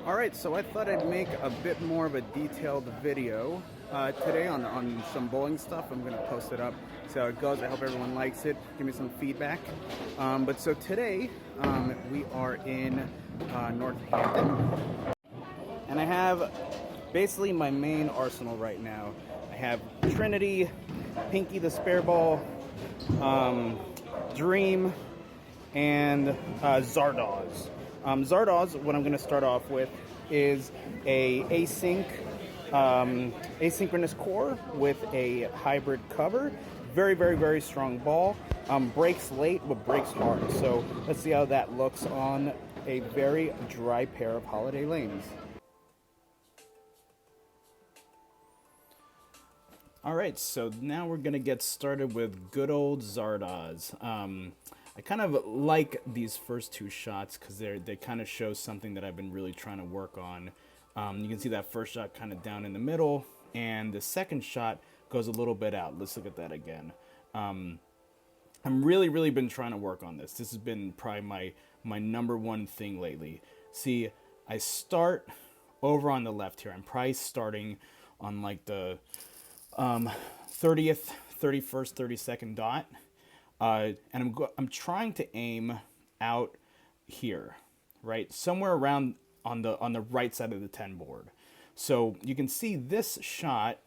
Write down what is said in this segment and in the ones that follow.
Alright, so I thought I'd make a bit more of a detailed video today on some bowling stuff. I'm going to post it up, see how it goes. I hope everyone likes it. Give me some feedback. But so today, we are in Northampton, and I have basically my main arsenal right now. I have Trinity, Pinky the Spare Ball, Dream, and Zardoz. Zardoz, what I'm going to start off with, is a asynchronous core with a hybrid cover. Very, very, very strong ball. Breaks late, but breaks hard. So let's see how that looks on a very dry pair of Holiday Lanes. Alright, so now we're going to get started with good old Zardoz. I kind of like these first two shots because they kind of show something that I've been really trying to work on. You can see that first shot kind of down in the middle, and the second shot goes a little bit out. Let's look at that again. I'm really been trying to work on this. This has been probably my number one thing lately. See, I start over on the left here. I'm probably starting on like the 30th, 31st, 32nd dot. And I'm trying to aim out here, right? Somewhere around on the right side of the 10 board. So you can see this shot,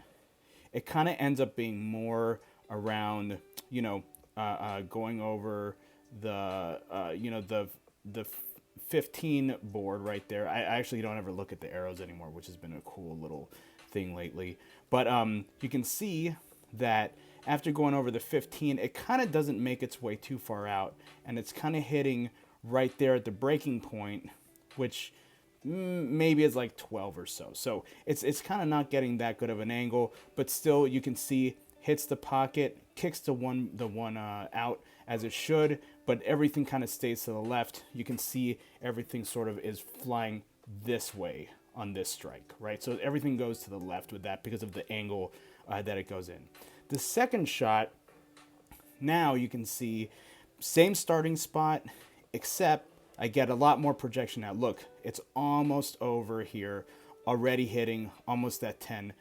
it kind of ends up being more around, going over the, the 15 board right there. I actually don't ever look at the arrows anymore, which has been a cool little thing lately. But you can see that after going over the 15, it kind of doesn't make its way too far out, and it's kind of hitting right there at the breaking point, which maybe is like 12 or so. So it's kind of not getting that good of an angle, but still you can see hits the pocket, kicks the one out as it should, but everything kind of stays to the left. You can see everything sort of is flying this way on this strike, right? So everything goes to the left with that because of the angle that it goes in. The second shot, now you can see same starting spot, except I get a lot more projection out. Look, it's almost over here, already hitting almost that 10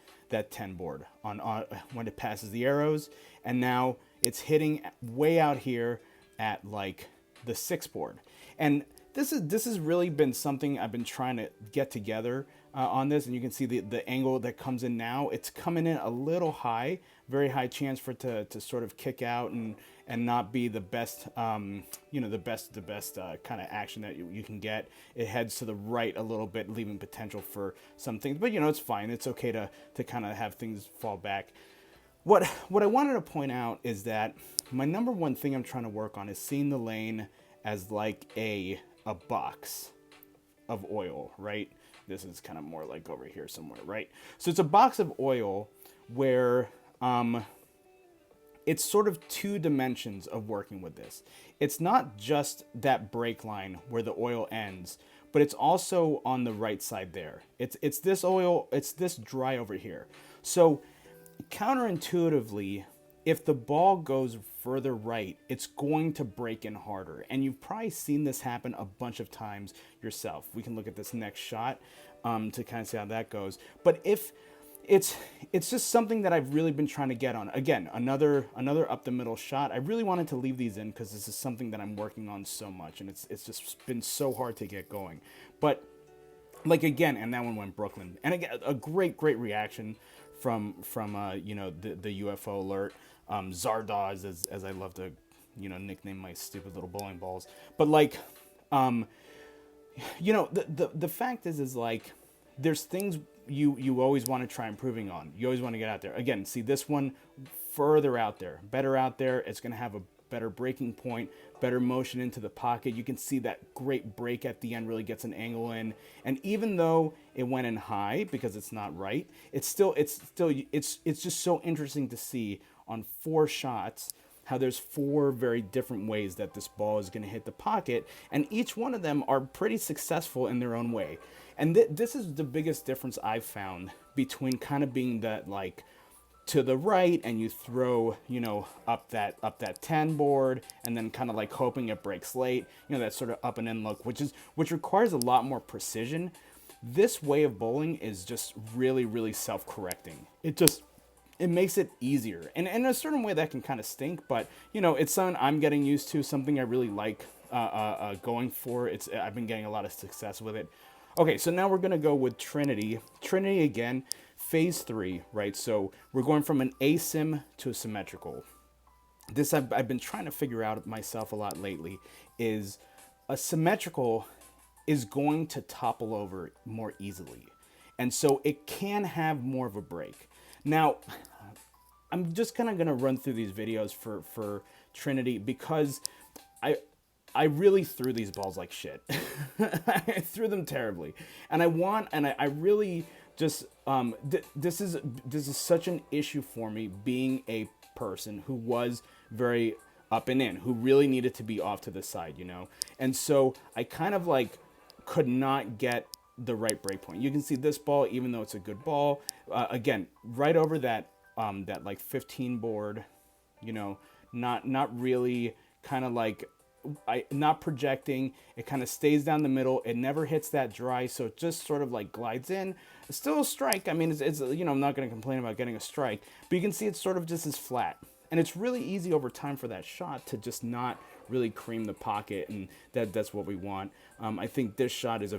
board on when it passes the arrows, and now it's hitting way out here at like the 6 board. And this has really been something I've been trying to get together on this, and you can see the angle that comes in now. It's coming in a little high, very high chance for it to sort of kick out and not be the best, the best kind of action that you can get. It heads to the right a little bit, leaving potential for some things, but it's fine. It's okay to kind of have things fall back. What I wanted to point out is that my number one thing I'm trying to work on is seeing the lane as like a box of oil, right? This is kind of more like over here somewhere, right? So it's a box of oil where it's sort of two dimensions of working with this. It's not just that break line where the oil ends, but it's also on the right side there. It's this oil, it's this dry over here. So counterintuitively, if the ball goes further right, it's going to break in harder. And you've probably seen this happen a bunch of times yourself. We can look at this next shot to kind of see how that goes. But if it's just something that I've really been trying to get on. Again, another up the middle shot. I really wanted to leave these in because this is something that I'm working on so much, and it's just been so hard to get going. But like again, and that one went Brooklyn, and again, a great reaction from the UFO Alert. Zardoz, as I love to, nickname my stupid little bowling balls. But like, the fact is like, there's things you always want to try improving on. You always want to get out there. Again, see this one further out there, better out there. It's going to have a better breaking point, better motion into the pocket. You can see that great break at the end really gets an angle in. And even though it went in high because it's not right, it's just so interesting to see on 4 shots how there's 4 very different ways that this ball is going to hit the pocket, and each one of them are pretty successful in their own way. And this is the biggest difference I've found between kind of being that like to the right and you throw, up that 10 board and then kind of like hoping it breaks late, that sort of up and in look, which requires a lot more precision. This way of bowling is just really, really self-correcting. It makes it easier. And in a certain way that can kind of stink, but you know, it's something I'm getting used to, something I really like going for. I've been getting a lot of success with it. Okay, so now we're gonna go with Trinity. Trinity again, Phaze III, right? So we're going from an asym to a symmetrical. This I've been trying to figure out myself a lot lately, is a symmetrical is going to topple over more easily. And so it can have more of a break. Now, I'm just kind of going to run through these videos for Trinity because I really threw these balls like shit. I threw them terribly. And I really just, this is such an issue for me, being a person who was very up and in, who really needed to be off to the side, you know? And so I kind of like could not get the right break point. You can see this ball, even though it's a good ball, again, right over that, that like 15 board, you know, not really kind of like, not projecting. It kind of stays down the middle. It never hits that dry, so it just sort of like glides in. It's still a strike. I mean, it's you know, I'm not going to complain about getting a strike, but you can see it's sort of just as flat. And it's really easy over time for that shot to just not really cream the pocket, and that's what we want. I think this shot is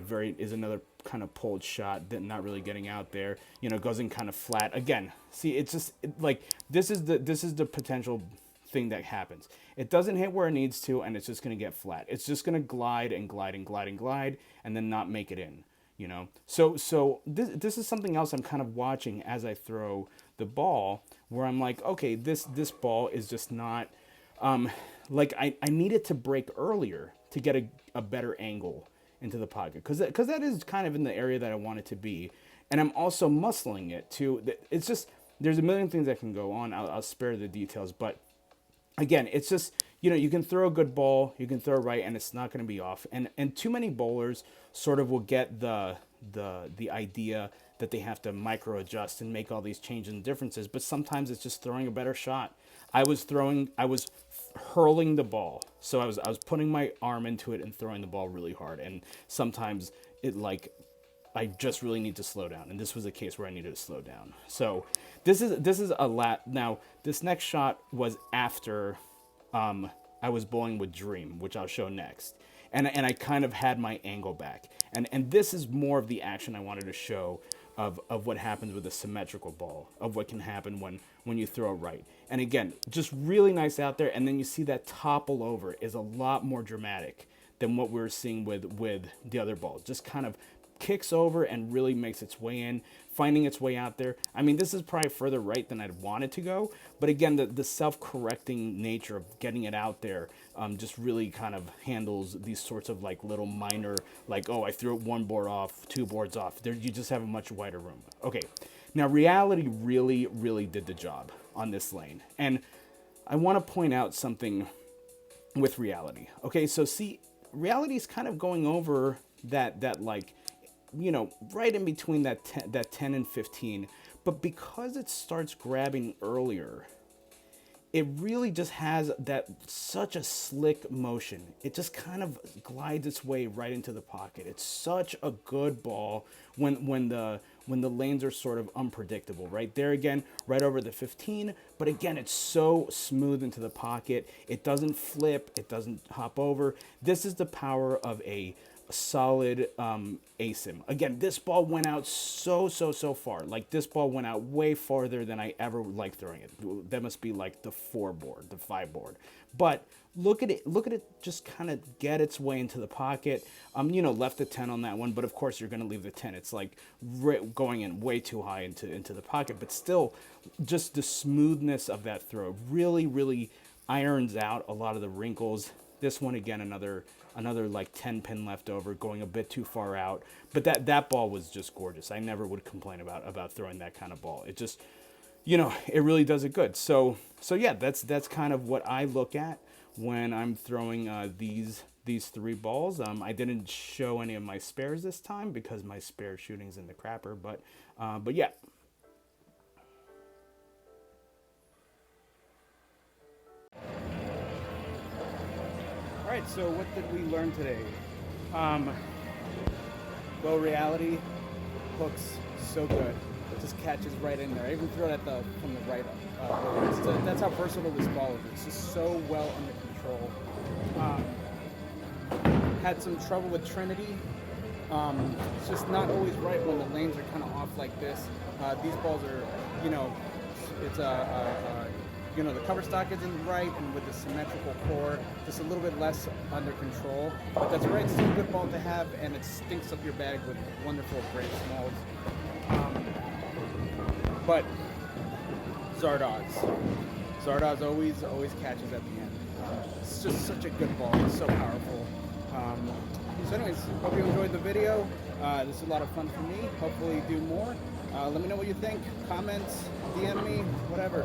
another kind of pulled shot that not really getting out there. You know, goes in kind of flat. Again, see, it's just like this is the potential thing that happens. It doesn't hit where it needs to, and it's just going to get flat. It's just going to glide and glide and glide and glide, and then not make it in, you know? So this is something else I'm kind of watching as I throw the ball, where I'm like, okay, this ball is just not, like I need it to break earlier to get a better angle into the pocket, because that is kind of in the area that I want it to be. And I'm also muscling it too. It's just, there's a million things that can go on. I'll spare the details, but again, it's just, you know, you can throw a good ball, you can throw right, and it's not going to be off. And too many bowlers sort of will get the idea that they have to micro adjust and make all these changes and differences, but sometimes it's just throwing a better shot. I was hurling the ball, so I was putting my arm into it and throwing the ball really hard, and sometimes it like, I just really need to slow down, and this was a case where I needed to slow down. So this is a lot. Now this next shot was after I was bowling with Dream, which I'll show next, and I kind of had my angle back, and this is more of the action I wanted to show of what happens with a symmetrical ball, of what can happen when you throw right. And again, just really nice out there, and then you see that topple over is a lot more dramatic than what we were seeing with the other balls. Just kind of kicks over and really makes its way in, finding its way out there. I mean, this is probably further right than I'd want it to go, but again, the self-correcting nature of getting it out there just really kind of handles these sorts of like little minor, like, oh, I threw it one board off, two boards off. There, you just have a much wider room. Okay, now reality really, really did the job on this lane, and I want to point out something with reality. Okay, so see, reality is kind of going over that like, you know, right in between that 10 and 15, but because it starts grabbing earlier, it really just has that such a slick motion. It just kind of glides its way right into the pocket. It's such a good ball when the lanes are sort of unpredictable. Right there again, right over the 15, but again, it's so smooth into the pocket. It doesn't flip, it doesn't hop over. This is the power of a solid asym. Again, this ball went out so far. Like, this ball went out way farther than I ever liked throwing it. That must be like the 4 board, the 5 board. But look at it just kind of get its way into the pocket. You know, left the 10 on that one, but of course you're going to leave the 10. It's like going in way too high into the pocket, but still just the smoothness of that throw really irons out a lot of the wrinkles. This one, again, another like 10 pin left over, going a bit too far out, but that ball was just gorgeous. I never would complain about throwing that kind of ball. It just, you know, it really does it good. So yeah, that's kind of what I look at when I'm throwing these 3 balls. I didn't show any of my spares this time because my spare shooting's in the crapper, but yeah. All right, so what did we learn today? Well, reality hooks so good. It just catches right in there. I even throw it at from the right up. That's how versatile this ball is. It's just so well under control. Had some trouble with Trinity. It's just not always right when the lanes are kind of off like this. These balls are, it's the cover stock isn't right, and with the symmetrical core, just a little bit less under control. But that's right, it's still a good ball to have, and it stinks up your bag with wonderful gray smalls. But Zardoz always catches at the end. It's just such a good ball. It's so powerful. So anyways, hope you enjoyed the video. This is a lot of fun for me. Hopefully do more. Let me know what you think. Comments, DM me, whatever.